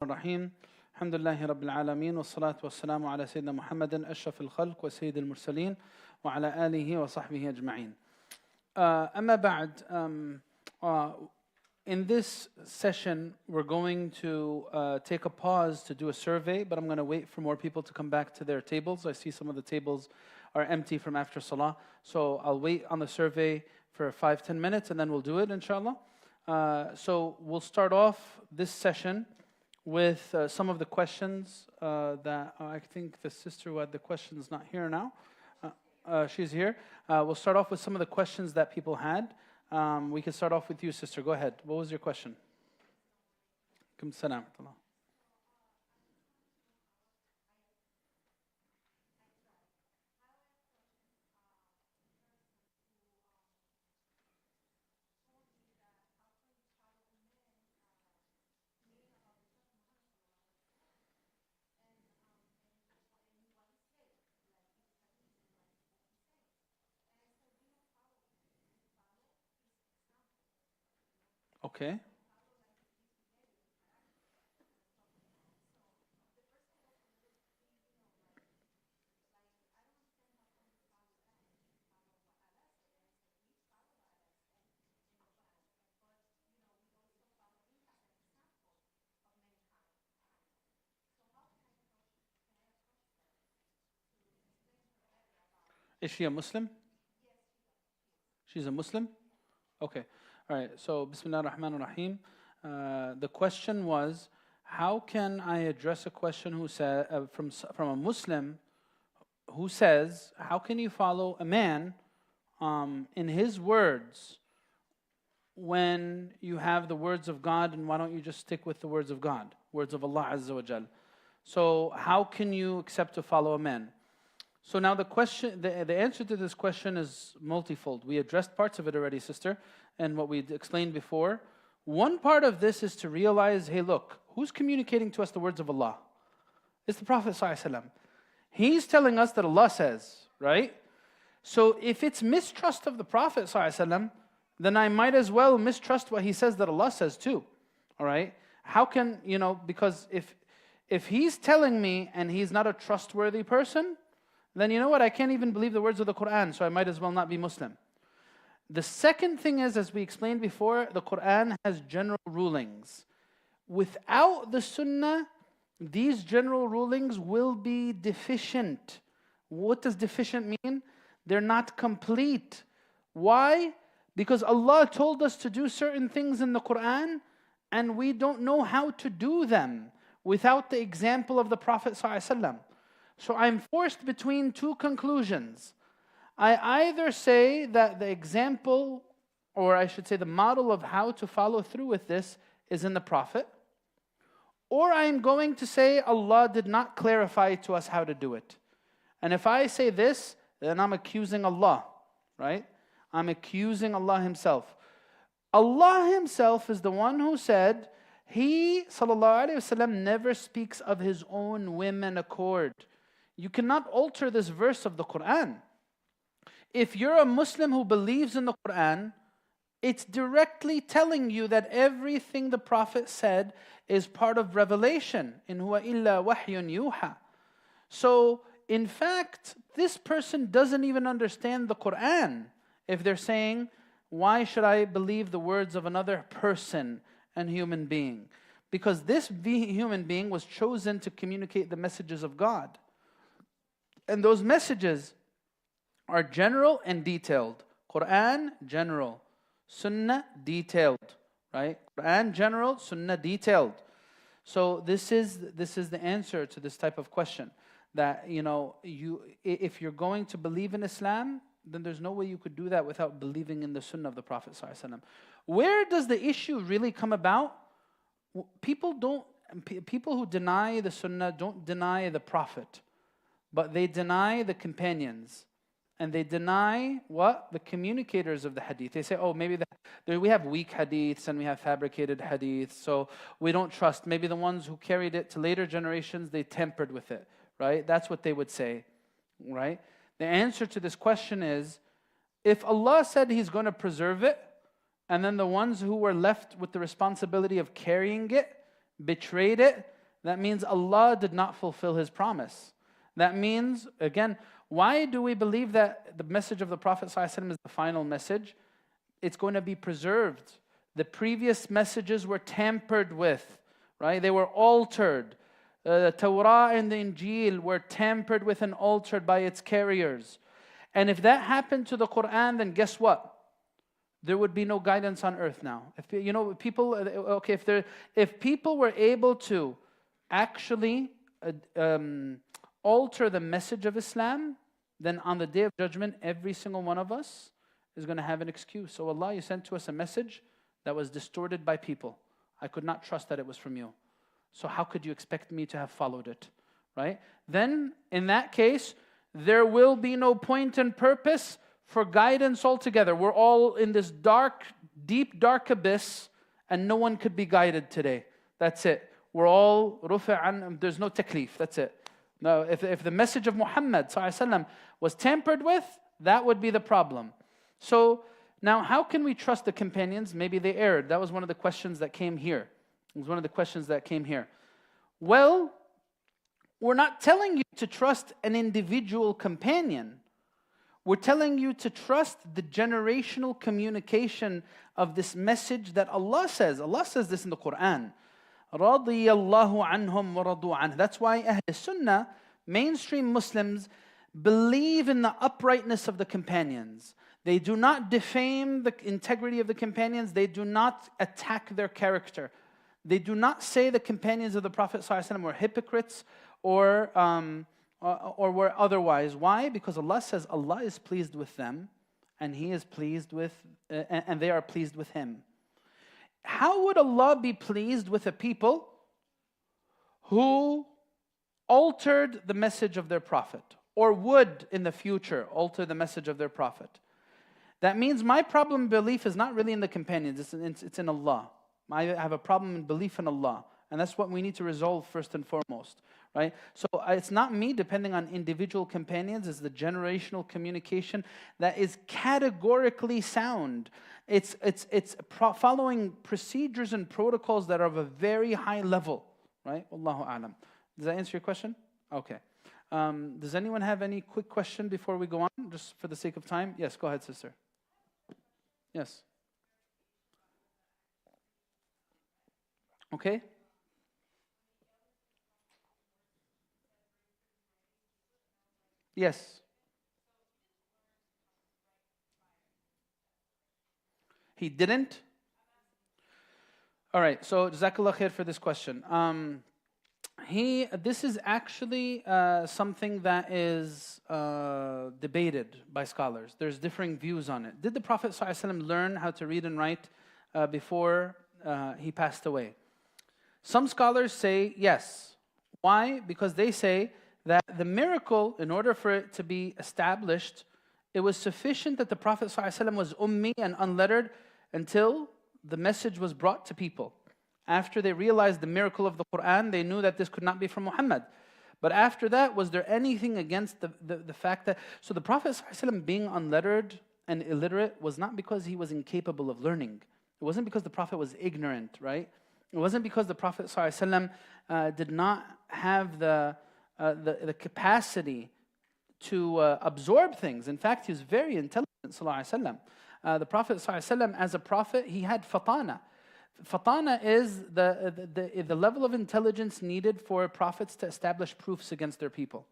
الرحيم الحمد لله رب العالمين والصلاة والسلام على سيدنا محمد أشرف الخلق وسيد المرسلين وعلى آله وصحبه أجمعين. أما بعد, in this session we're going to take a pause to do a survey, but I'm going to wait for more people to come back to their tables. I see some of the tables are empty from after Salah, so I'll wait on the survey for 5-10 minutes and then we'll do it inshallah. So we'll start off this session with some of the questions that I think the sister who had the questions not here now. She's here. We'll start off with some of the questions that people had. We can start off with you, sister. Go ahead. What was your question? Alaikum salam. Okay. Is she a Muslim? She's a Muslim? Okay. All right. So, Bismillah ar-Rahman ar-Rahim. The question was, how can I address a question who from a Muslim who says, how can you follow a man in his words when you have the words of God, and why don't you just stick with the words of God, words of Allah Azza wa Jal? So how can you accept to follow a man? So now the question, the answer to this question is multifold. We addressed parts of it already, sister, and what we explained before. One part of this is to realize, hey, look, who's communicating to us the words of Allah? It's the Prophet ﷺ. He's telling us that Allah says, right? So if it's mistrust of the Prophet ﷺ, then I might as well mistrust what he says that Allah says too, all right? How can, because if he's telling me and he's not a trustworthy person, then you know what, I can't even believe the words of the Quran, so I might as well not be Muslim. The second thing is, as we explained before, the Quran has general rulings. Without the Sunnah, these general rulings will be deficient. What does deficient mean? They're not complete. Why? Because Allah told us to do certain things in the Quran, and we don't know how to do them without the example of the Prophet ﷺ. So I'm forced between two conclusions. I either say that the example, or I should say the model of how to follow through with this is in the Prophet, or I'm going to say Allah did not clarify to us how to do it. And if I say this, then I'm accusing Allah, right? I'm accusing Allah Himself. Allah Himself is the one who said, He, sallallahu alayhi wasallam, never speaks of His own whim and accord. You cannot alter this verse of the Quran. If you're a Muslim who believes in the Quran, it's directly telling you that everything the Prophet said is part of revelation. In huwa illa wahyun yuha. So, in fact, this person doesn't even understand the Quran if they're saying, why should I believe the words of another person and human being? Because this human being was chosen to communicate the messages of God. And those messages are general and detailed. Quran, general. Sunnah, detailed. Right? Quran, general. Sunnah, detailed. So this is the answer to this type of question. That, if you're going to believe in Islam, then there's no way you could do that without believing in the Sunnah of the Prophet ﷺ. Where does the issue really come about? People who deny the Sunnah don't deny the Prophet. But they deny the companions. And they deny what? The communicators of the hadith. They say, oh, maybe we have weak hadiths and we have fabricated hadiths, so we don't trust. Maybe the ones who carried it to later generations, they tempered with it. Right? That's what they would say. Right? The answer to this question is, if Allah said He's going to preserve it, and then the ones who were left with the responsibility of carrying it betrayed it, that means Allah did not fulfill His promise. That means, again, why do we believe that the message of the Prophet ﷺ is the final message? It's going to be preserved. The previous messages were tampered with, right? They were altered. The Torah and the Injil were tampered with and altered by its carriers. And if that happened to the Quran, then guess what? There would be no guidance on earth now. If people, okay, if people were able to actually alter the message of Islam, then on the Day of Judgment, every single one of us is going to have an excuse. So Allah, you sent to us a message that was distorted by people. I could not trust that it was from you. So how could you expect me to have followed it, right? Then, in that case, there will be no point and purpose for guidance altogether. We're all in this dark, deep, dark abyss, and no one could be guided today. That's it. We're all rufi'an, there's no taklif, that's it. Now, if the message of Muhammad ﷺ was tampered with, that would be the problem. So, now how can we trust the companions? Maybe they erred. That was one of the questions that came here. It was one of the questions that came here. Well, we're not telling you to trust an individual companion. We're telling you to trust the generational communication of this message that Allah says. Allah says this in the Quran. رَضِيَ اللَّهُ عَنْهُمْ وَرَضُوا عَنْهُ. That's why Ahl Sunnah, mainstream Muslims, believe in the uprightness of the companions. They do not defame the integrity of the companions. They do not attack their character. They do not say the companions of the Prophet ﷺ were hypocrites or were otherwise. Why? Because Allah says Allah is pleased with them, and He is pleased with, and they are pleased with Him. How would Allah be pleased with a people who altered the message of their Prophet, or would in the future alter the message of their Prophet? That means my problem belief is not really in the companions, it's in Allah. I have a problem in belief in Allah. And that's what we need to resolve first and foremost, right? So it's not me depending on individual companions, it's the generational communication that is categorically sound. It's following procedures and protocols that are of a very high level, right? Wallahu a'lam. Does that answer your question? Okay. Does anyone have any quick question before we go on, just for the sake of time? Yes, go ahead, sister. Yes. Okay. Yes. He didn't? All right, so Jazakallah khair for this question. This is actually something that is debated by scholars. There's differing views on it. Did the Prophet ﷺ learn how to read and write before he passed away? Some scholars say yes. Why? Because they say that the miracle, in order for it to be established, it was sufficient that the Prophet ﷺ was ummi and unlettered until the message was brought to people. After they realized the miracle of the Quran, they knew that this could not be from Muhammad. But after that, was there anything against the fact that... So the Prophet ﷺ being unlettered and illiterate was not because he was incapable of learning. It wasn't because the Prophet was ignorant, right? It wasn't because the Prophet ﷺ did not have the capacity to absorb things. In fact, he was very intelligent, ﷺ. The Prophet ﷺ, as a prophet, he had fatana. Fatana is the level of intelligence needed for prophets to establish proofs against their people,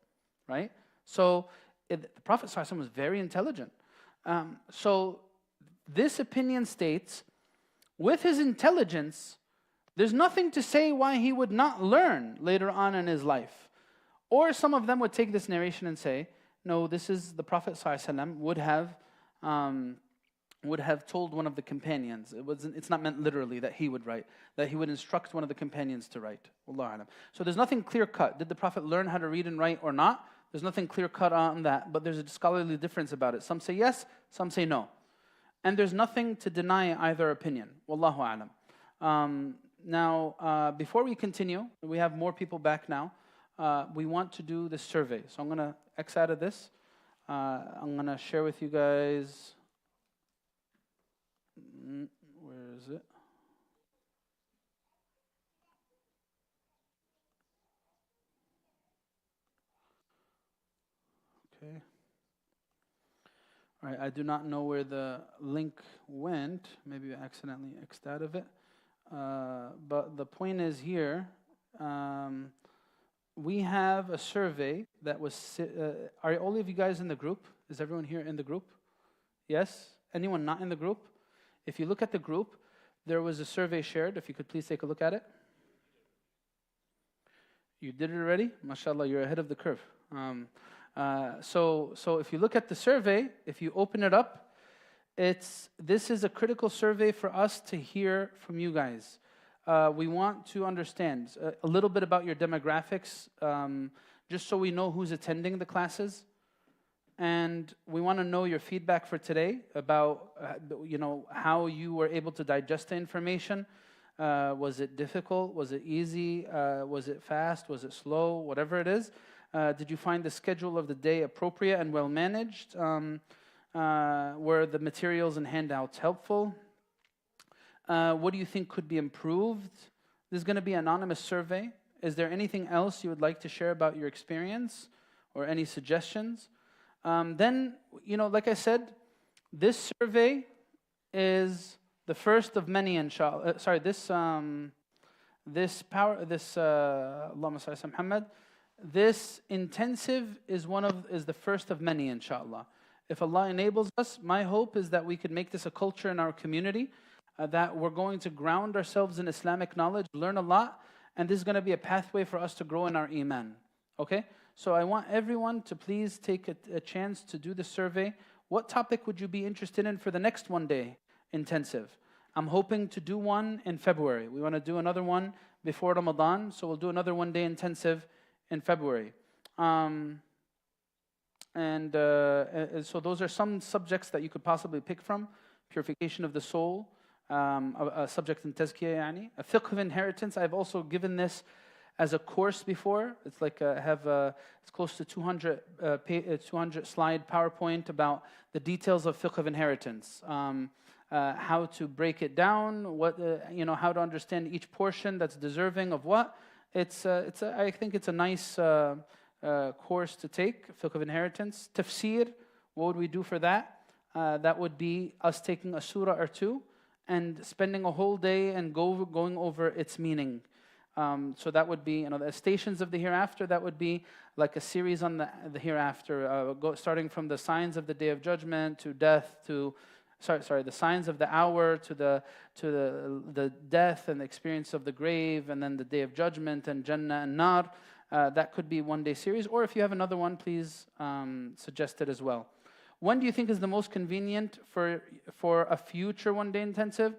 right? So the Prophet ﷺ was very intelligent. So this opinion states, with his intelligence, there's nothing to say why he would not learn later on in his life. Or some of them would take this narration and say, no, this is the Prophet ﷺ would have told one of the companions. It's not meant literally that he would write, that he would instruct one of the companions to write. Wallahu alam. So there's nothing clear-cut. Did the Prophet learn how to read and write or not? There's nothing clear-cut on that, but there's a scholarly difference about it. Some say yes, some say no. And there's nothing to deny either opinion. Wallahu alam. Now, before we continue, we have more people back now. We want to do this survey. So I'm going to X out of this. I'm going to share with you guys... Where is it? Okay. All right, I do not know where the link went. Maybe I accidentally X'd out of it. But the point is here, we have a survey that was, are all of you guys in the group? Is everyone here in the group? Yes? Anyone not in the group? If you look at the group, there was a survey shared. If you could please take a look at it. You did it already? MashaAllah, you're ahead of the curve. So if you look at the survey, if you open it up, this is a critical survey for us to hear from you guys. We want to understand a little bit about your demographics, just so we know who's attending the classes. And we want to know your feedback for today about, how you were able to digest the information. Was it difficult? Was it easy? Was it fast? Was it slow? Whatever it is. Did you find the schedule of the day appropriate and well managed? Were the materials and handouts helpful? What do you think could be improved? This is going to be an anonymous survey. Is there anything else you would like to share about your experience or any suggestions? Then, like I said, this survey is the first of many, inshallah. Allahumma salli Muhammad. This intensive is the first of many, inshallah. If Allah enables us, my hope is that we could make this a culture in our community, that we're going to ground ourselves in Islamic knowledge, learn a lot, and this is going to be a pathway for us to grow in our iman. Okay? So I want everyone to please take a chance to do the survey. What topic would you be interested in for the next one-day intensive? I'm hoping to do one in February. We want to do another one before Ramadan, so we'll do another one-day intensive in February. So those are some subjects that you could possibly pick from. Purification of the soul, a subject in tazkiyah, yani. A fiqh of inheritance. I've also given this as a course before. It's like it's close to 200 slide PowerPoint about the details of fiqh of inheritance. How to break it down, how to understand each portion that's deserving of what. I think it's a nice course to take, fiqh of inheritance. Tafsir, what would we do for that? That would be us taking a surah or two and spending a whole day and going over its meaning. So that would be, the stations of the hereafter. That would be like a series on the hereafter, starting from the signs of the Day of Judgment to death to, the signs of the hour to the death and the experience of the grave, and then the Day of Judgment and Jannah and Nar. That could be one-day series, or if you have another one, please suggest it as well. When do you think is the most convenient for a future one-day intensive?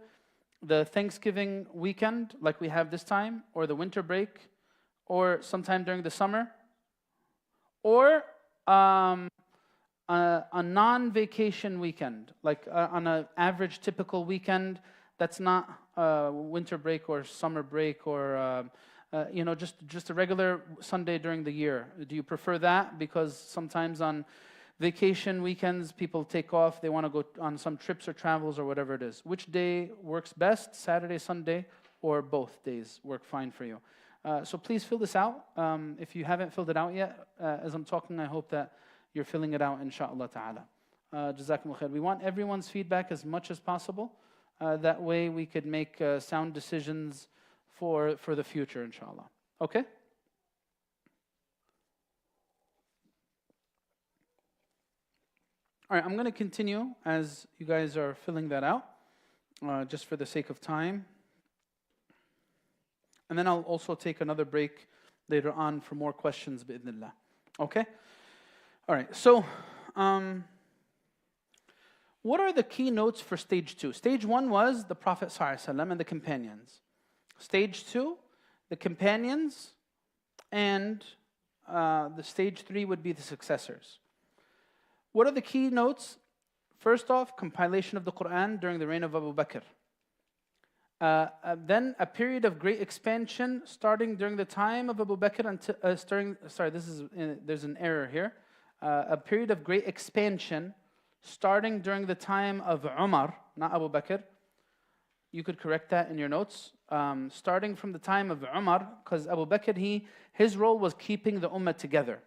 The Thanksgiving weekend, like we have this time, or the winter break, or sometime during the summer, or a non-vacation weekend, like on an average typical weekend that's not winter break or summer break or just a regular Sunday during the year. Do you prefer that? Because sometimes on vacation weekends, people take off, they want to go on some trips or travels or whatever it is. Which day works best, Saturday, Sunday, or both days work fine for you? So please fill this out. If you haven't filled it out yet, as I'm talking, I hope that you're filling it out, inshaAllah ta'ala. Jazakumullah khair. We want everyone's feedback as much as possible. That way we could make sound decisions for the future, inshaAllah. Okay? All right, I'm going to continue as you guys are filling that out, just for the sake of time. And then I'll also take another break later on for more questions, bi'idhnillah. Okay? All right, so what are the key notes for stage 2? Stage 1 was the Prophet ﷺ and the companions. Stage 2, the companions, and the stage 3 would be the successors. What are the key notes? First off, compilation of the Quran during the reign of Abu Bakr. Then a period of great expansion starting during the time of Abu Bakr until there's an error here. A period of great expansion starting during the time of Umar, not Abu Bakr. You could correct that in your notes. Starting from the time of Umar, because Abu Bakr, his role was keeping the ummah together.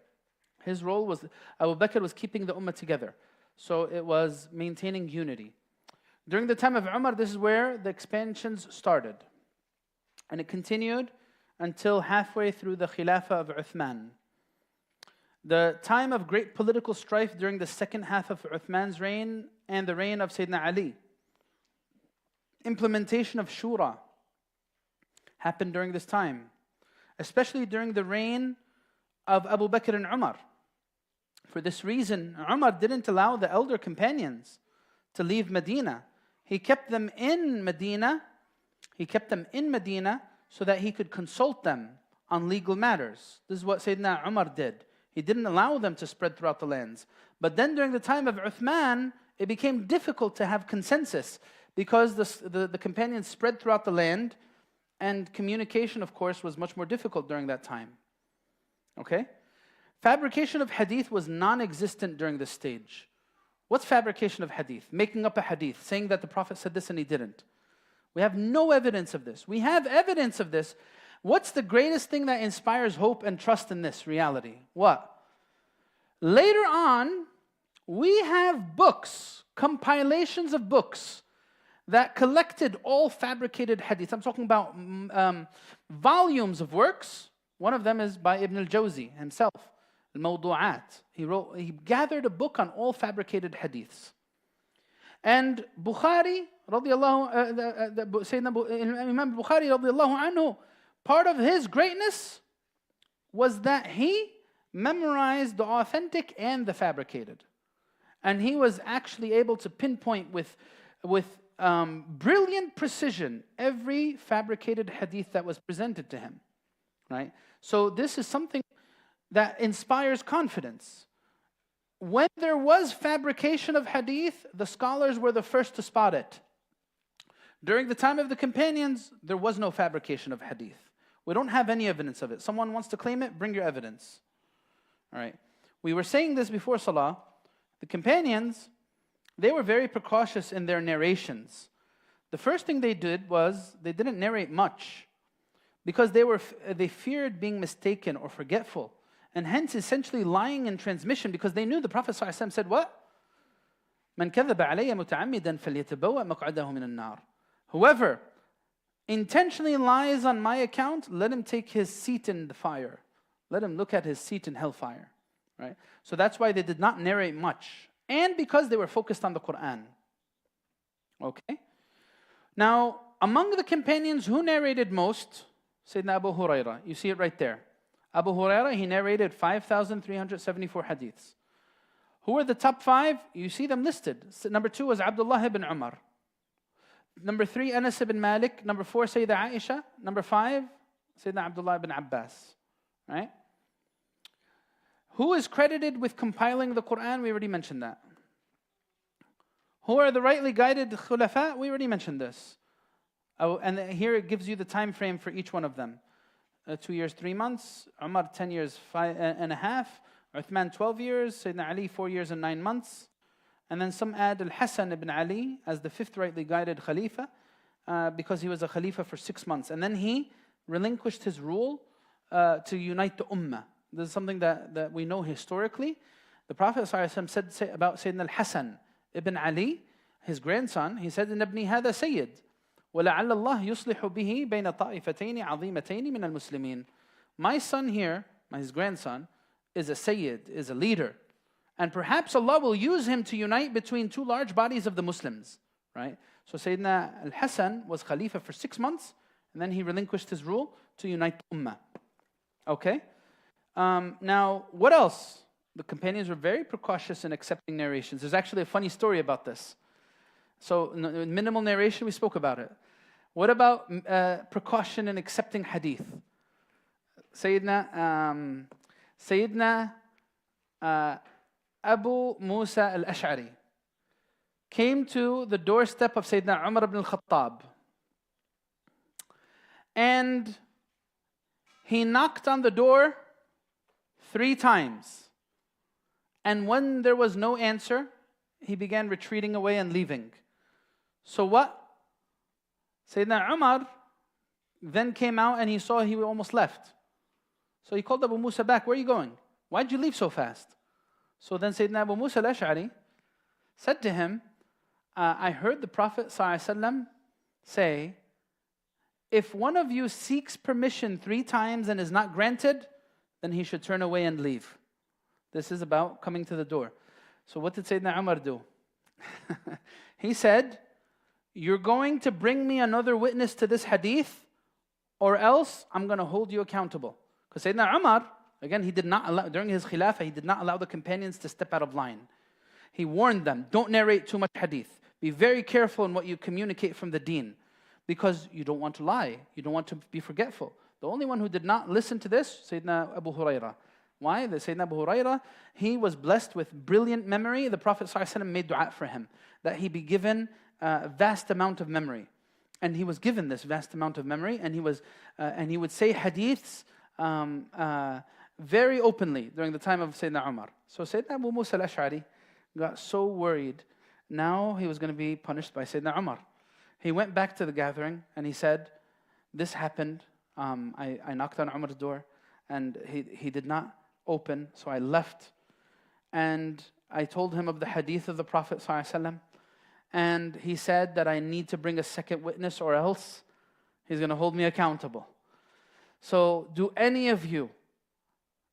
His role was, Abu Bakr was keeping the ummah together. So it was maintaining unity. During the time of Umar, this is where the expansions started. And it continued until halfway through the Khilafah of Uthman. The time of great political strife during the second half of Uthman's reign and the reign of Sayyidina Ali. Implementation of Shura happened during this time, especially during the reign of Abu Bakr and Umar. For this reason, Umar didn't allow the elder companions to leave Medina. He kept them in Medina. He kept them in Medina so that he could consult them on legal matters. This is what Sayyidina Umar did. He didn't allow them to spread throughout the lands. But then during the time of Uthman, it became difficult to have consensus because the companions spread throughout the land, and communication, of course, was much more difficult during that time. Okay? Fabrication of hadith was non-existent during this stage. What's fabrication of hadith? Making up a hadith, saying that the Prophet said this and he didn't. We have no evidence of this. We have evidence of this. What's the greatest thing that inspires hope and trust in this reality? What? Later on, we have books, compilations of books that collected all fabricated hadith. I'm talking about volumes of works. One of them is by Ibn al-Jawzi himself, Al-Mawdu'at. He gathered a book on all fabricated hadiths. And Bukhari, Sayyidina Imam Bukhari, radiallahu anhu, part of his greatness was that he memorized the authentic and the fabricated. And he was actually able to pinpoint with brilliant precision every fabricated hadith that was presented to him. Right? So this is something that inspires confidence. When there was fabrication of hadith, the scholars were the first to spot it. During the time of the companions, there was no fabrication of hadith. We don't have any evidence of it. Someone wants to claim it, bring your evidence. All right. We were saying this before Salah. The companions, they were very precautious in their narrations. The first thing they did was they didn't narrate much because they feared being mistaken or forgetful, and hence essentially lying in transmission, because they knew the Prophet ﷺ said what? مَنْ كَذَبَ عَلَيَّ مُتَعَمِّدًا فَلْيَتَبَوَّأْ مَقْعَدَهُ مِنَ النَّارِ. Whoever intentionally lies on my account, let him take his seat in the fire. Let him look at his seat in hellfire. Right? So that's why they did not narrate much. And because they were focused on the Quran. Okay? Now, among the companions, who narrated most? Sayyidina Abu Hurairah. You see it right there. Abu Hurairah, he narrated 5,374 hadiths. Who were the top 5? You see them listed. Number 2 was Abdullah ibn Umar. Number 3, Anas ibn Malik. Number 4, Sayyida Aisha. Number 5, Sayyidina Abdullah ibn Abbas. Right? Who is credited with compiling the Quran? We already mentioned that. Who are the rightly guided khulafa? We already mentioned this. And here it gives you the time frame for each one of them. 2 years, 3 months. Umar, 10 years, 5.5. Uthman, 12 years. Sayyidina Ali, 4 years and 9 months. And then some add Al-Hasan ibn Ali as the 5th rightly guided Khalifa because he was a Khalifa for 6 months. And then he relinquished his rule to unite the Ummah. This is something that we know historically. The Prophet ﷺ said about Sayyidina Al-Hasan ibn Ali, his grandson, he said, إِنَّ ابْنِي هَذَا سَيِّد وَلَعَلَّ اللَّهِ يُصْلِحُ بِهِ بَيْنَ طَائِفَتَيْنِ عَظِيمَتَيْنِ مِنَ الْمُسْلِمِينَ. My son here, his grandson, is a Sayyid, is a leader. And perhaps Allah will use him to unite between 2 large bodies of the Muslims. Right? So Sayyidina Al-Hasan was Khalifa for 6 months, and then he relinquished his rule to unite the Ummah. Okay? Now, what else? The companions were very precautious in accepting narrations. There's actually a funny story about this. So, minimal narration, we spoke about it. What about precaution in accepting hadith? Sayyidina Abu Musa al-Ash'ari came to the doorstep of Sayyidina Umar ibn al-Khattab. And he knocked on the door 3 times. And when there was no answer, he began retreating away and leaving. So what? Sayyidina Umar then came out and he saw he almost left. So he called Abu Musa back. Where are you going? Why'd you leave so fast? So then Sayyidina Abu Musa al-Ash'ari said to him, I heard the Prophet ﷺ say, if one of you seeks permission 3 times and is not granted, then he should turn away and leave. This is about coming to the door. So what did Sayyidina Umar do? He said, you're going to bring me another witness to this hadith, or else I'm going to hold you accountable. Because Sayyidina Umar, again, he did not allow, during his khilafah, he did not allow the companions to step out of line. He warned them, don't narrate too much hadith. Be very careful in what you communicate from the deen, because you don't want to lie. You don't want to be forgetful. The only one who did not listen to this, Sayyidina Abu Hurairah. Why? The Sayyidina Abu Hurairah, he was blessed with brilliant memory. The Prophet ﷺ made dua for him, that he be given a vast amount of memory. And he was given this vast amount of memory, and he would say hadiths very openly during the time of Sayyidina Umar. So Sayyidina Abu Musa al-Ash'ari got so worried. Now he was going to be punished by Sayyidina Umar. He went back to the gathering and he said, this happened. I knocked on Umar's door and he did not open, so I left. And I told him of the hadith of the Prophet ﷺ, and he said that I need to bring a second witness or else he's going to hold me accountable. So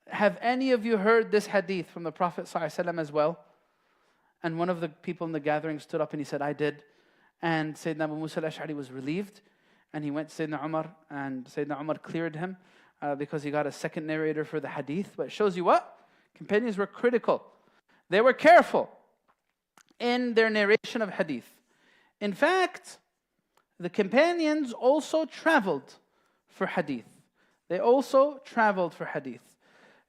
have any of you heard this hadith from the Prophet ﷺ as well? And one of the people in the gathering stood up and he said, I did. And Sayyidina Abu Musa al-Ash'ari was relieved. And he went to Sayyidina Umar, and Sayyidina Umar cleared him because he got a second narrator for the hadith. But it shows you what? Companions were critical. They were careful in their narration of hadith. In fact, the companions also traveled for hadith. They also traveled for hadith.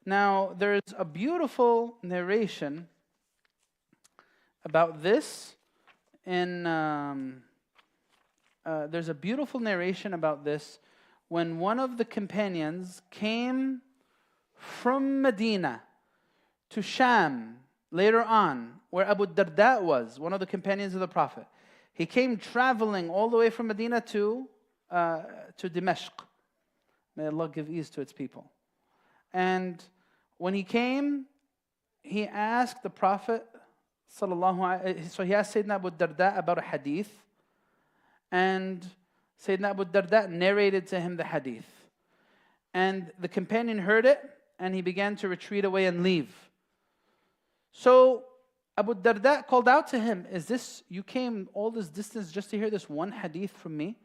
Now, there's a beautiful narration about this there's a beautiful narration about this when one of the companions came from Medina to Sham later on, where Abu Darda was, one of the companions of the Prophet. He came traveling all the way from Medina to Dimashq. May Allah give ease to its people. And when he came, he asked the Prophet so he asked Sayyidina Abu Darda about a hadith, and Sayyidina Abu Darda narrated to him the hadith. And the companion heard it, and he began to retreat away and leave. So Abu Darda called out to him, you came all this distance just to hear this one hadith from me?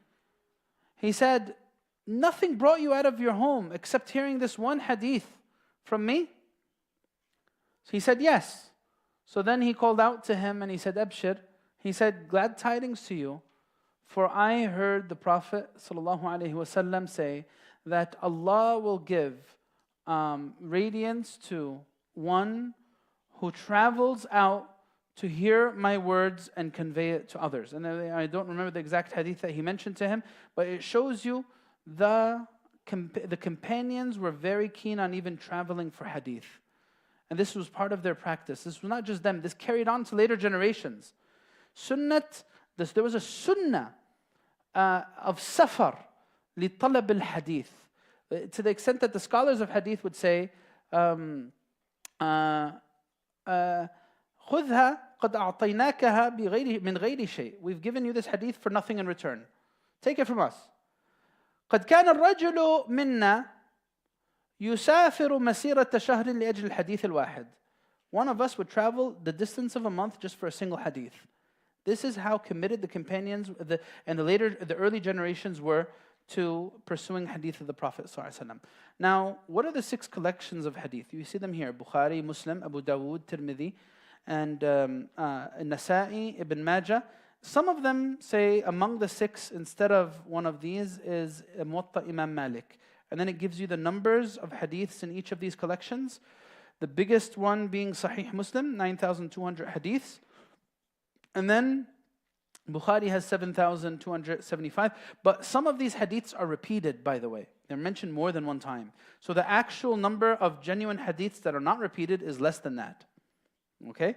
He said, nothing brought you out of your home except hearing this one hadith from me? So he said, yes. So then he called out to him and he said, Abshir. He said, glad tidings to you, for I heard the Prophet ﷺ say that Allah will give radiance to one who travels out to hear my words and convey it to others. And I don't remember the exact hadith that he mentioned to him, but it shows you the companions were very keen on even traveling for hadith. And this was part of their practice. This was not just them. This carried on to later generations. There was a sunnah of safar لطلب الحديث, to the extent that the scholars of hadith would say, خذها قد أعطيناكها من غير شيء. We've given you this hadith for nothing in return. Take it from us. قد كان الرجل منا يسافر مسيرة شهر لأجل الحديث الواحد. One of us would travel the distance of a month just for a single hadith. This is how committed the companions and the early generations were to pursuing hadith of the Prophet ﷺ. Now, what are the 6 collections of hadith? You see them here: Bukhari, Muslim, Abu Dawood, Tirmidhi, and Nasa'i, Ibn Majah. Some of them say among the 6, instead of one of these, is Muwatta Imam Malik. And then it gives you the numbers of hadiths in each of these collections. The biggest one being Sahih Muslim, 9,200 hadiths. And then Bukhari has 7,275. But some of these hadiths are repeated, by the way. They're mentioned more than one time. So the actual number of genuine hadiths that are not repeated is less than that. Okay?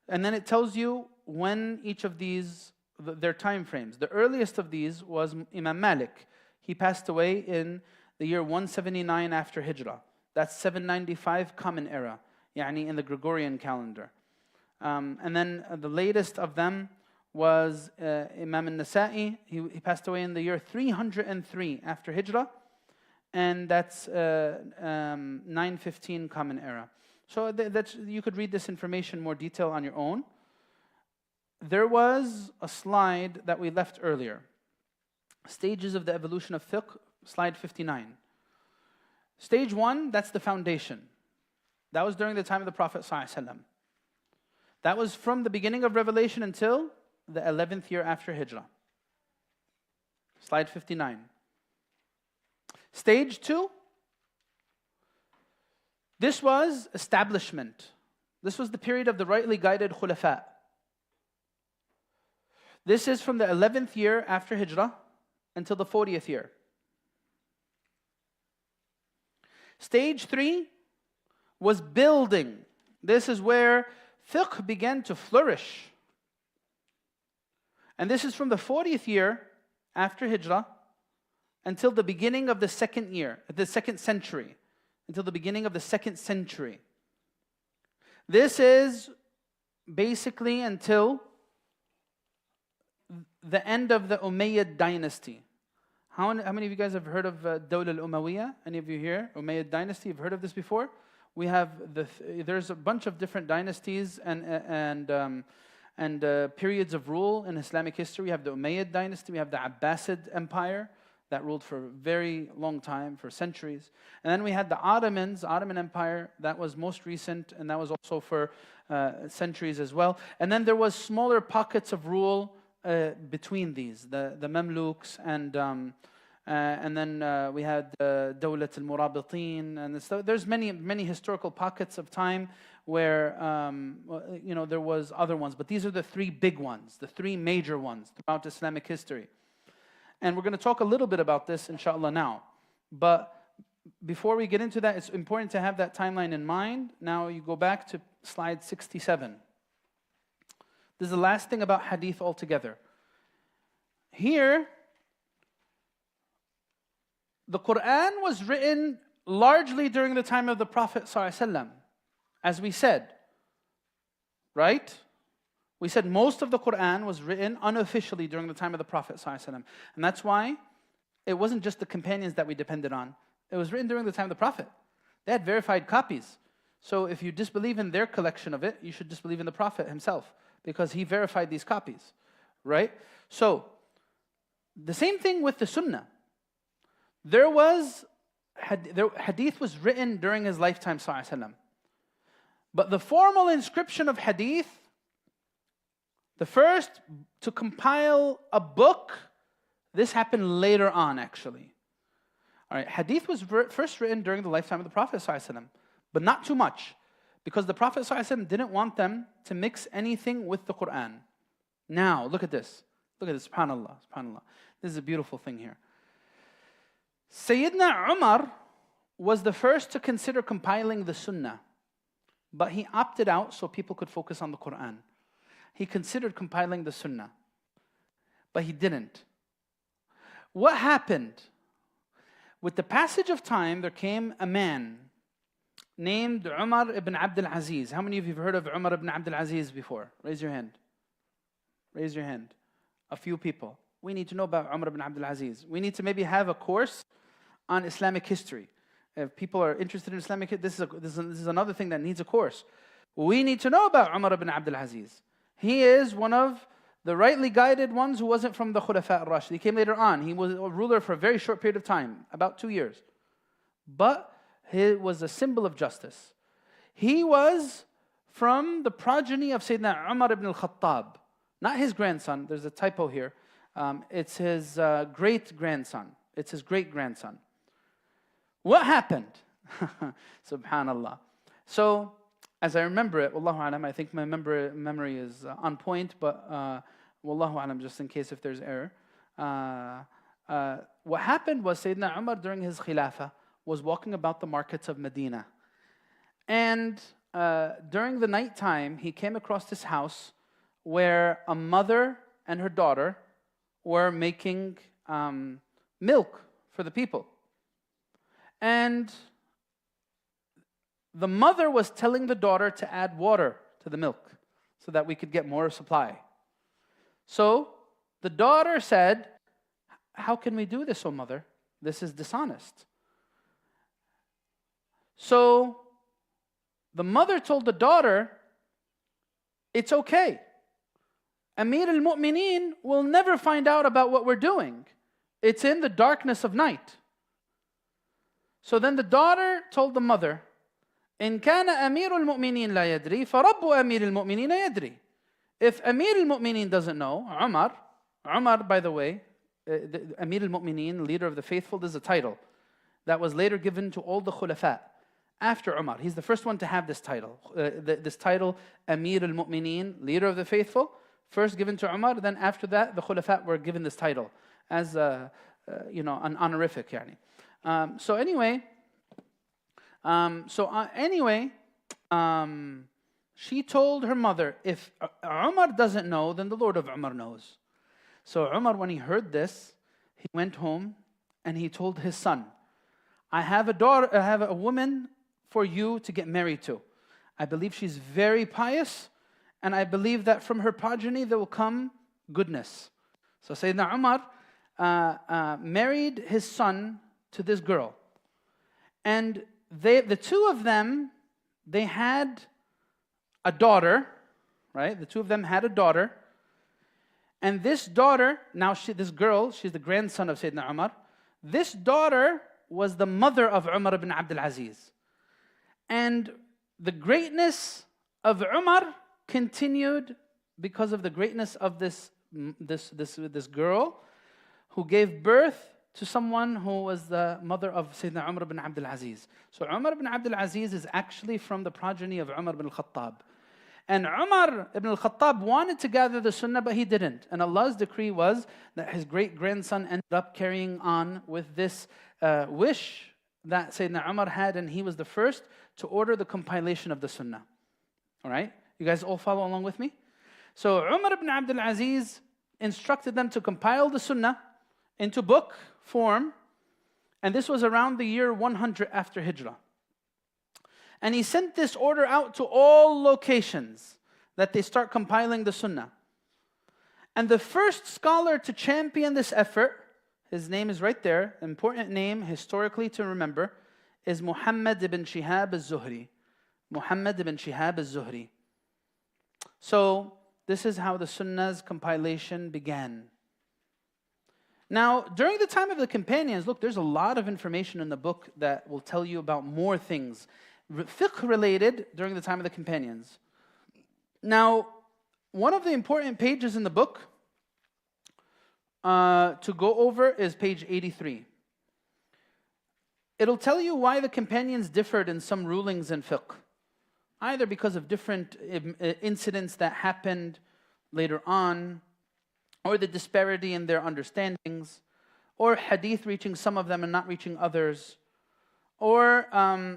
And then it tells you when each of these, their time frames. The earliest of these was Imam Malik. He passed away in the year 179 after Hijrah. That's 795 Common Era, يعني in the Gregorian calendar. And then the latest of them was Imam al-Nasa'i. He passed away in the year 303 after Hijrah, and that's 915 Common Era. So you could read this information in more detail on your own. There was a slide that we left earlier. Stages of the evolution of fiqh, slide 59. Stage 1, that's the foundation. That was during the time of the Prophet ﷺ. That was from the beginning of revelation until the 11th year after Hijrah. Slide 59. Stage 2, this was establishment. This was the period of the rightly guided khulafa. This is from the 11th year after Hijrah until the 40th year. Stage 3 was building. This is where fiqh began to flourish. And this is from the 40th year after Hijrah until the beginning of the second century. Until the beginning of the 2nd century. This is basically until the end of the Umayyad dynasty. How many of you guys have heard of Dawla al-Umayyah? Any of you here? Umayyad dynasty, you've heard of this before? We have there's a bunch of different dynasties and periods of rule in Islamic history. We have the Umayyad dynasty, we have the Abbasid Empire that ruled for a very long time, for centuries. And then we had the Ottoman Empire, that was most recent, and that was also for centuries as well. And then there was smaller pockets of rule between these, the Mamluks, and then we had Dawlat al-Murabitin, and there's many historical pockets of time where there was other ones, but these are the three big ones, the three major ones throughout Islamic history. And we're going to talk a little bit about this, inshallah, now. But before we get into that, it's important to have that timeline in mind. Now you go back to slide 67. This is the last thing about hadith altogether. Here, the Quran was written largely during the time of the Prophet ﷺ, as we said, right? We said most of the Quran was written unofficially during the time of the Prophet ﷺ. And that's why it wasn't just the companions that we depended on. It was written during the time of the Prophet. They had verified copies. So if you disbelieve in their collection of it, you should disbelieve in the Prophet himself, because he verified these copies, right? So, the same thing with the Sunnah. Hadith was written during his lifetime, sallallahu alaihi wasallam. But the formal inscription of hadith, the first to compile a book, this happened later on, actually. All right, hadith was first written during the lifetime of the Prophet sallallahu alaihi wasallam, but not too much, because the Prophet ﷺ didn't want them to mix anything with the Quran. Now, look at this. Look at this, subhanAllah, subhanAllah. This is a beautiful thing here. Sayyidina Umar was the first to consider compiling the Sunnah, but he opted out so people could focus on the Quran. He considered compiling the Sunnah, but he didn't. What happened? With the passage of time, there came a man named Umar ibn Abdul Aziz. How many of you have heard of Umar ibn Abdul Aziz before? Raise your hand. Raise your hand. A few people. We need to know about Umar ibn Abdul Aziz. We need to maybe have a course on Islamic history. If people are interested in Islamic history, this is another thing that needs a course. We need to know about Umar ibn Abdul Aziz. He is one of the rightly guided ones who wasn't from the Khulafa al-Rashid. He came later on. He was a ruler for a very short period of time, about 2 years. But he was a symbol of justice. He was from the progeny of Sayyidina Umar ibn al-Khattab. Not his grandson. There's a typo here. It's his great-grandson. It's his great-grandson. What happened? Subhanallah. So, as I remember it, Wallahu alam, I think my memory is on point, but Wallahu alam, just in case if there's error. What happened was Sayyidina Umar during his khilafah was walking about the markets of Medina. And during the nighttime, he came across this house where a mother and her daughter were making milk for the people. And the mother was telling the daughter to add water to the milk so that we could get more supply. So the daughter said, how can we do this, O mother? This is dishonest. So the mother told the daughter, it's okay. Amir al-Mu'mineen will never find out about what we're doing. It's in the darkness of night. So then the daughter told the mother, إن كان أمير المؤمنين لا يدري فرب أمير المؤمنين يدري. If Amir al-Mu'mineen doesn't know, Umar, by the way, Amir al-Mu'mineen, leader of the faithful, this is a title that was later given to all the khulafa after Umar. He's the first one to have this title. This title, Amir al-Mu'mineen, leader of the faithful, first given to Umar, then after that, the khulafa were given this title as an honorific. So anyway, she told her mother, if Umar doesn't know, then the Lord of Umar knows. So Umar, when he heard this, he went home and he told his son, I have a woman for you to get married to. I believe she's very pious, and I believe that from her progeny there will come goodness. So Sayyidina Umar married his son to this girl. And the two of them, they had a daughter, right? The two of them had a daughter. And this daughter, this girl, she's the grandson of Sayyidina Umar. This daughter was the mother of Umar ibn Abdul Aziz. And the greatness of Umar continued because of the greatness of this girl who gave birth to someone who was the mother of Sayyidina Umar ibn Abdul Aziz. So Umar ibn Abdul Aziz is actually from the progeny of Umar ibn al-Khattab. And Umar ibn al-Khattab wanted to gather the sunnah, but he didn't. And Allah's decree was that his great-grandson ended up carrying on with this wish that Sayyidina Umar had, and he was the first to order the compilation of the sunnah. All right? You guys all follow along with me? So Umar ibn Abdul Aziz instructed them to compile the sunnah into book form, and this was around the year 100 after Hijrah. And he sent this order out to all locations that they start compiling the sunnah. And the first scholar to champion this effort, his name is right there, important name historically to remember, is Muhammad ibn Shihab al-Zuhri. Muhammad ibn Shihab al-Zuhri. So this is how the sunnah's compilation began. Now, during the time of the companions, look, there's a lot of information in the book that will tell you about more things fiqh related during the time of the companions. Now, one of the important pages in the book to go over is page 83. It'll tell you why the companions differed in some rulings in fiqh, either because of different incidents that happened later on, or the disparity in their understandings, or hadith reaching some of them and not reaching others, or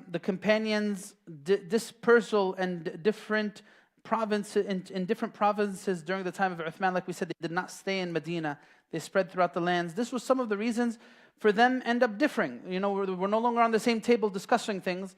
the companions' dispersal and different provinces in different provinces during the time of Uthman. Like we said, they did not stay in Medina; they spread throughout the lands. This was some of the reasons for them end up differing. You know, we're no longer on the same table discussing things.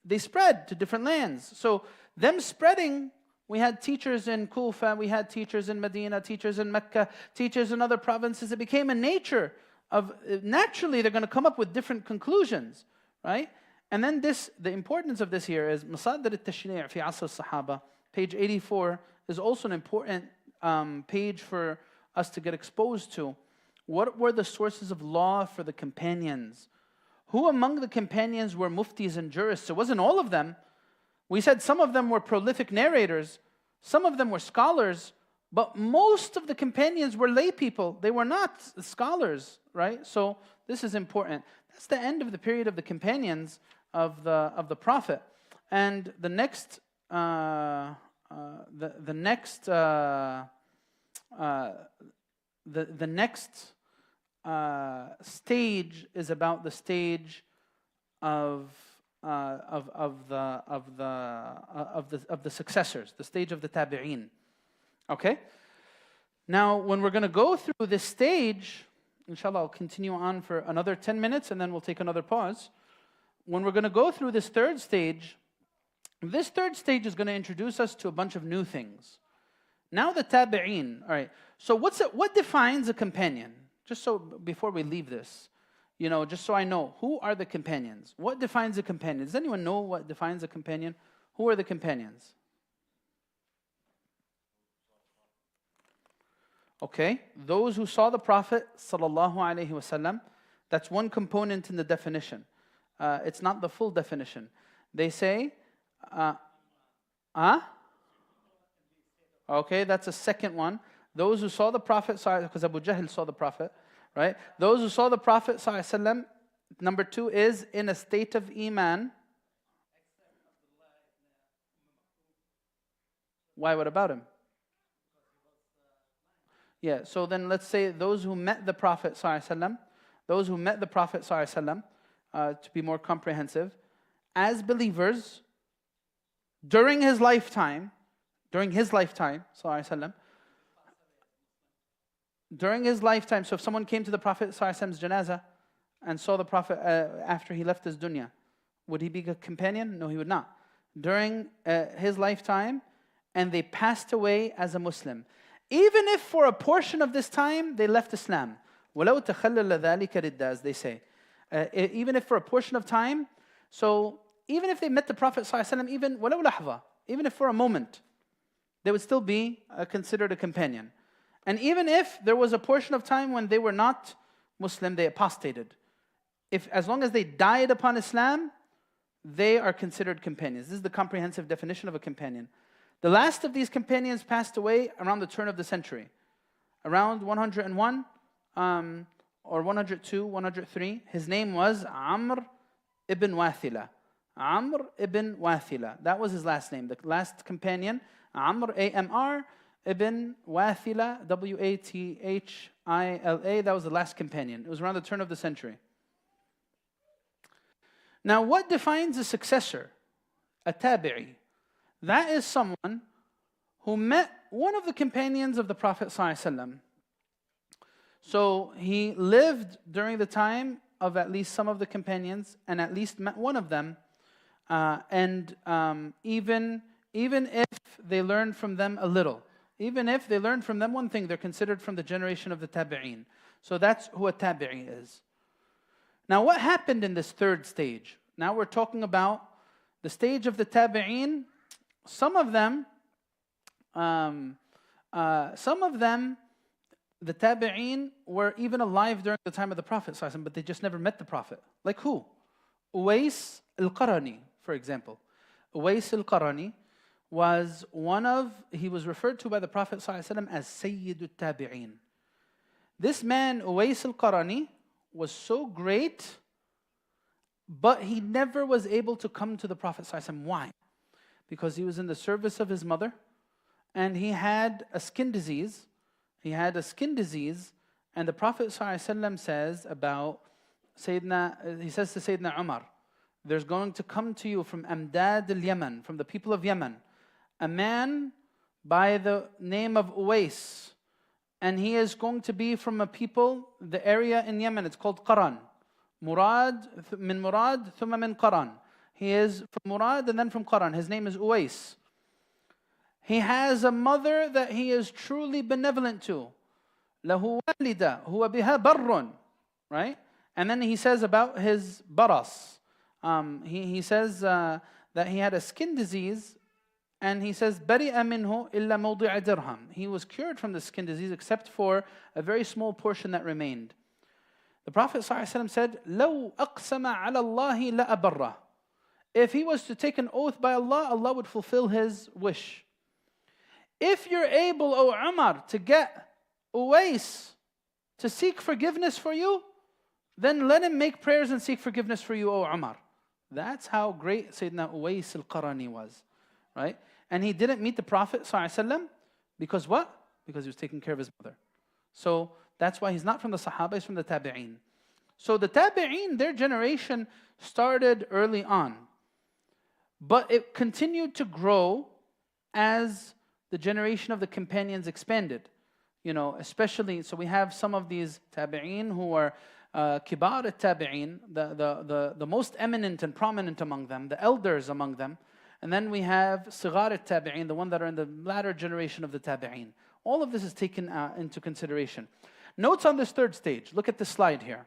They spread to different lands. So them spreading, we had teachers in Kufa, we had teachers in Medina, teachers in Mecca, teachers in other provinces. It became a nature of naturally they're going to come up with different conclusions. Right? And then the importance of this here is Masadr al-Tashni' fi Asr al-Sahaba, page 84, is also an important page for us to get exposed to. What were the sources of law for the companions? Who among the companions were muftis and jurists? It wasn't all of them. We said some of them were prolific narrators, some of them were scholars, but most of the companions were lay people. They were not scholars, right? So this is important. That's the end of the period of the companions of the Prophet, and the next stage is about the stage of the successors, the stage of the tabi'een. Okay. Now, when we're going to go through this stage, inshallah, I'll continue on for another 10 minutes and then we'll take another pause. When we're going to go through this third stage, This third stage is going to introduce us to a bunch of new things. Now the tabi'een. All right. So what defines a companion? Just so before we leave this, just so I know, who are the companions? What defines a companion? Does anyone know what defines a companion? Who are the companions? Okay, those who saw the Prophet sallallahu alaihi wasallam. That's one component in the definition. It's not the full definition. They say, okay, that's a second one. Those who saw the Prophet, because Abu Jahl saw the Prophet, right? Those who saw the Prophet sallallahu alaihi wasallam. Number 2 is in a state of iman. Why? What about him? Yeah, so then let's say those who met the Prophet ﷺ, to be more comprehensive, as believers, during his lifetime, ﷺ, so if someone came to the Prophet ﷺ's janazah and saw the Prophet after he left this dunya, would he be a companion? No, he would not. During his lifetime, and they passed away as a Muslim. Even if for a portion of this time they left Islam. وَلَوْ تَخَلَّلَ ذَلِكَ رِدَّ, as they say. Even if for a portion of time, so even if they met the Prophet ﷺ, even وَلَوْ لَحْظَةً, even if for a moment, they would still be considered a companion. And even if there was a portion of time when they were not Muslim, they apostated. As long as they died upon Islam, they are considered companions. This is the comprehensive definition of a companion. The last of these companions passed away around the turn of the century. Around 101 or 102, 103. His name was Amr ibn Wathila. Amr ibn Wathila. That was his last name. The last companion, Amr, A-M-R, ibn Wathila, W-A-T-H-I-L-A. That was the last companion. It was around the turn of the century. Now, what defines a successor? A tabi'i. That is someone who met one of the companions of the Prophet ﷺ. So he lived during the time of at least some of the companions and at least met one of them. Even if they learned from them a little, even if they learned from them one thing, they're considered from the generation of the tabi'een. So that's who a tabi'i is. Now what happened in this third stage? Now we're talking about the stage of the tabi'een. Some of them, the tabi'een were even alive during the time of the Prophet ﷺ, but they just never met the Prophet. Like who? Uwais al-Qarani, for example. Uwais al-Qarani was he was referred to by the Prophet ﷺ as Sayyid al-Tabi'een. This man, Uwais al-Qarani, was so great, but he never was able to come to the Prophet ﷺ. Why? Because he was in the service of his mother, and he had a skin disease. And the Prophet ﷺ says about he says to Sayyidina Umar, there's going to come to you from Amdad al-Yaman, from the people of Yemen, a man by the name of Uwais, and he is going to be from a people, the area in Yemen, it's called Qaran. Min Murad, thumma min Qaran. He is from Murad and then from Qaran. His name is Uwais. He has a mother that he is truly benevolent to. Lahu walida huwa biha barrun. Right? And then he says about his baras. He says that he had a skin disease, and he says, bari'a minhu illa mawdi'a dirham. He was cured from the skin disease except for a very small portion that remained. The Prophet ﷺ said, لَوْ أَقْسَمَ عَلَى اللَّهِ لَأَبَرَّهُ. If he was to take an oath by Allah, Allah would fulfill his wish. If you're able, O Umar, to get Uwais to seek forgiveness for you, then let him make prayers and seek forgiveness for you, O Umar. That's how great Sayyidina Uwais al-Qarani was. Right? And he didn't meet the Prophet ﷺ because what? Because he was taking care of his mother. So that's why he's not from the Sahaba, he's from the Tabi'een. So the Tabi'een, their generation started early on. But it continued to grow as the generation of the companions expanded. Especially, so we have some of these Tabi'een who are Kibar al-Tabi'een, the most eminent and prominent among them, the elders among them. And then we have Sigar al-Tabi'een, the one that are in the latter generation of the Tabi'een. All of this is taken into consideration. Notes on this third stage. Look at the slide here.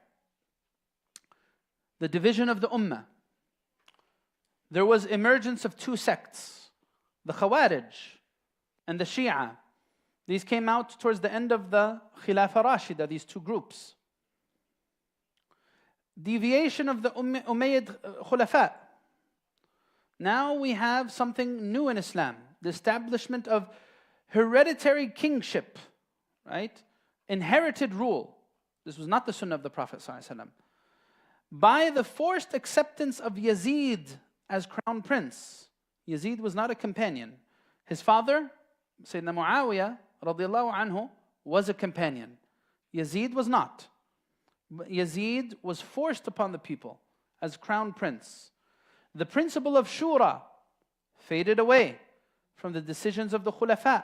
The division of the Ummah. There was emergence of two sects, the Khawarij and the Shia. These came out towards the end of the Khilafah Rashida, these two groups. Deviation of the Umayyad Khulafa. Now we have something new in Islam, the establishment of hereditary kingship, right? Inherited rule. This was not the sunnah of the Prophet ﷺ. By the forced acceptance of Yazid as crown prince. Yazid was not a companion. His father, Sayyidina Muawiyah radiallahu anhu, was a companion. Yazid was not. Yazid was forced upon the people as crown prince. The principle of shura faded away from the decisions of the khulafa.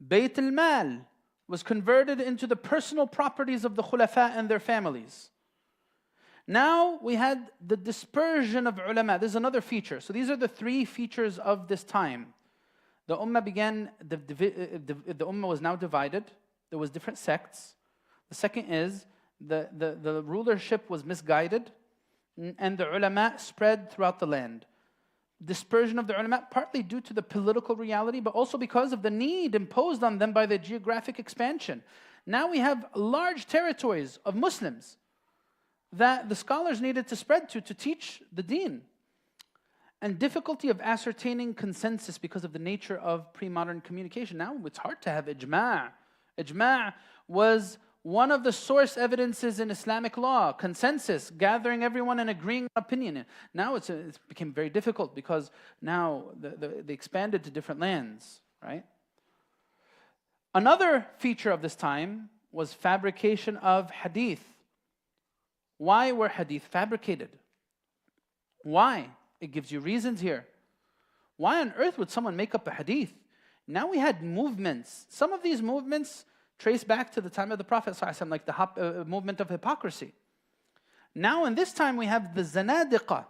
Bayt al-Mal was converted into the personal properties of the khulafa and their families. Now we had the dispersion of ulama. This is another feature. So these are the three features of this time. The ummah began, the ummah was now divided. There was different sects. The second is the rulership was misguided, and the ulama spread throughout the land. Dispersion of the ulama, partly due to the political reality, but also because of the need imposed on them by the geographic expansion. Now we have large territories of Muslims that the scholars needed to spread to teach the deen. And difficulty of ascertaining consensus because of the nature of pre-modern communication. Now it's hard to have ijma'. Ijma' was one of the source evidences in Islamic law, consensus, gathering everyone and agreeing opinion. Now it became very difficult because now they expanded to different lands, right? Another feature of this time was fabrication of hadith. Why were hadith fabricated? Why? It gives you reasons here. Why on earth would someone make up a hadith? Now we had movements. Some of these movements trace back to the time of the Prophet ﷺ, like the movement of hypocrisy. Now in this time we have the Zanadiqa.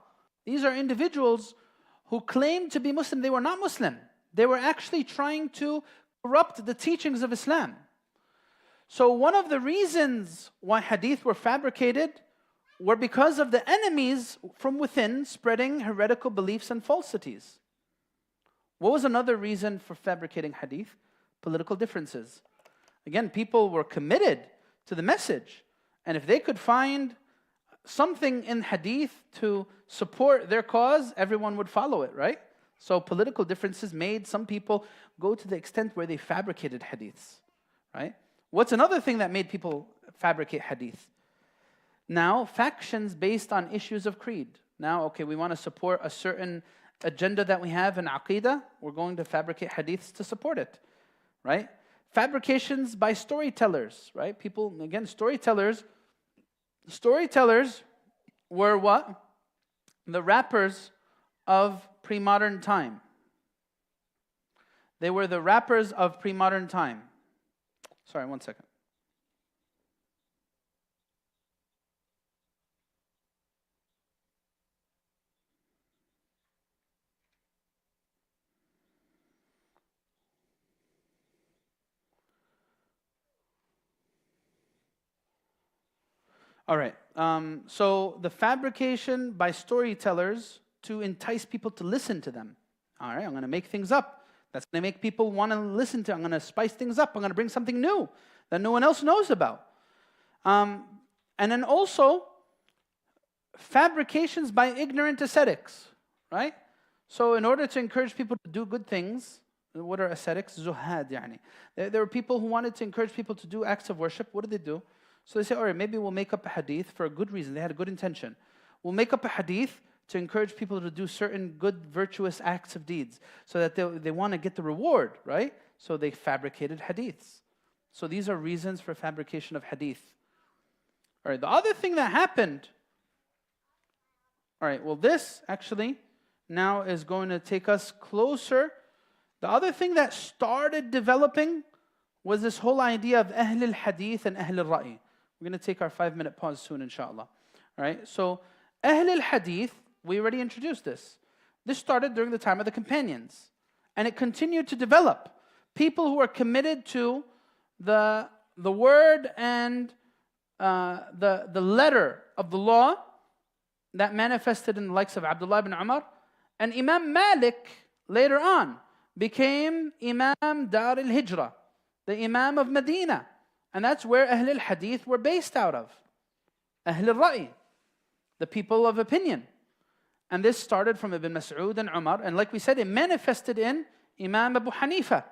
These are individuals who claim to be Muslim. They were not Muslim. They were actually trying to corrupt the teachings of Islam. So one of the reasons why hadith were fabricated were because of the enemies from within spreading heretical beliefs and falsities. What was another reason for fabricating hadith? Political differences. Again, people were committed to the message. And if they could find something in hadith to support their cause, everyone would follow it, right? So political differences made some people go to the extent where they fabricated hadiths, right? What's another thing that made people fabricate hadith? Now, factions based on issues of creed. Now, okay, we want to support a certain agenda that we have in Aqidah. We're going to fabricate hadiths to support it, right? Fabrications by storytellers, right? People, again, storytellers. Storytellers were what? The rappers of pre-modern time. They were the rappers of pre-modern time. Sorry, one second. All right, so the fabrication by storytellers to entice people to listen to them. All right, I'm going to make things up. That's going to make people want to listen to. I'm going to spice things up. I'm going to bring something new that no one else knows about. And then also, fabrications by ignorant ascetics, right? So in order to encourage people to do good things, what are ascetics? Zuhad, yani. There were people who wanted to encourage people to do acts of worship. What did they do? So they say, all right, maybe we'll make up a hadith for a good reason. They had a good intention. We'll make up a hadith to encourage people to do certain good, virtuous acts of deeds so that they want to get the reward, right? So they fabricated hadiths. So these are reasons for fabrication of hadith. All right, the other thing that happened, all right, well, this actually now is going to take us closer. The other thing that started developing was this whole idea of Ahl al-Hadith and Ahl al-Ra'i. We're going to take our 5-minute pause soon, inshallah. All right, so Ahl al-Hadith, we already introduced this. This started during the time of the companions. And it continued to develop. People who are committed to the word and the letter of the law that manifested in the likes of Abdullah ibn Umar. And Imam Malik later on became Imam Dar al-Hijrah, the Imam of Medina. And that's where Ahl al-Hadith were based out of. Ahl al-Ra'i, the people of opinion. And this started from Ibn Mas'ud and Umar. And like we said, it manifested in Imam Abu Hanifa,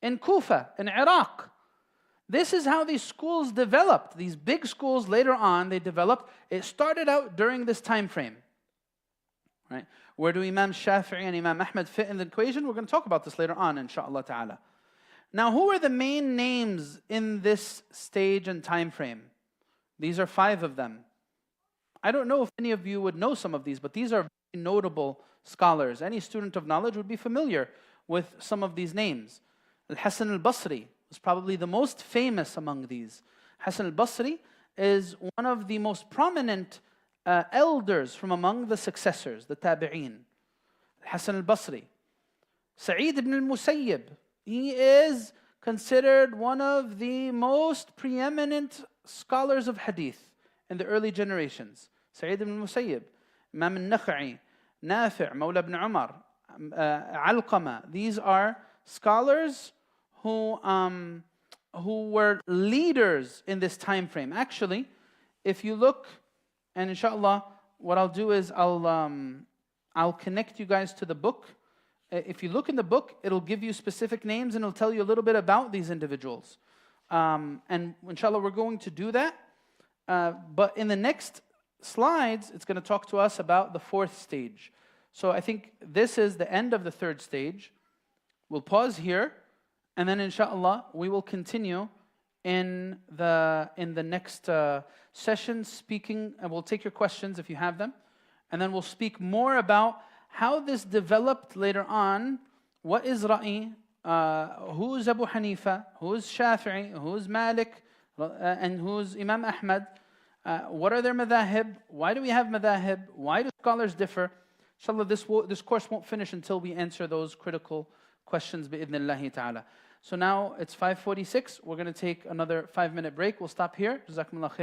in Kufa, in Iraq. This is how these schools developed. These big schools later on, they developed. It started out during this time frame. Right? Where do Imam Shafi'i and Imam Ahmad fit in the equation? We're going to talk about this later on, inshaAllah ta'ala. Now, who are the main names in this stage and time frame? These are 5 of them. I don't know if any of you would know some of these, but these are very notable scholars. Any student of knowledge would be familiar with some of these names. Al-Hasan al-Basri was probably the most famous among these. Hasan al-Basri is one of the most prominent elders from among the successors, the tabi'een. Hasan al-Basri. Sa'id ibn al-Musayyib, he is considered one of the most preeminent scholars of hadith in the early generations. Sa'id ibn al-Musayyib, Imam al-Nakha'i, Nafi', Mawla ibn Umar, Alqama. These are scholars who were leaders in this time frame. Actually, if you look, and inshallah, what I'll do is I'll connect you guys to the book. If you look in the book, it'll give you specific names and it'll tell you a little bit about these individuals. And inshallah, we're going to do that. But in the next slides, it's going to talk to us about the 4th stage. So I think this is the end of the 3rd stage. We'll pause here, and then inshallah, we will continue in the next session speaking, and we'll take your questions if you have them, and then we'll speak more about how this developed later on. What is Ra'i? Who's Abu Hanifa? Who's Shafi'i? Who's Malik? And who's Imam Ahmad? What are their madahib? Why do we have madahib? Why do scholars differ? Inshallah, this course won't finish until we answer those critical questions bi'idhnillahi ta'ala. So now it's 5:46. We're going to take another 5-minute break. We'll stop here. Jazakumullah khair.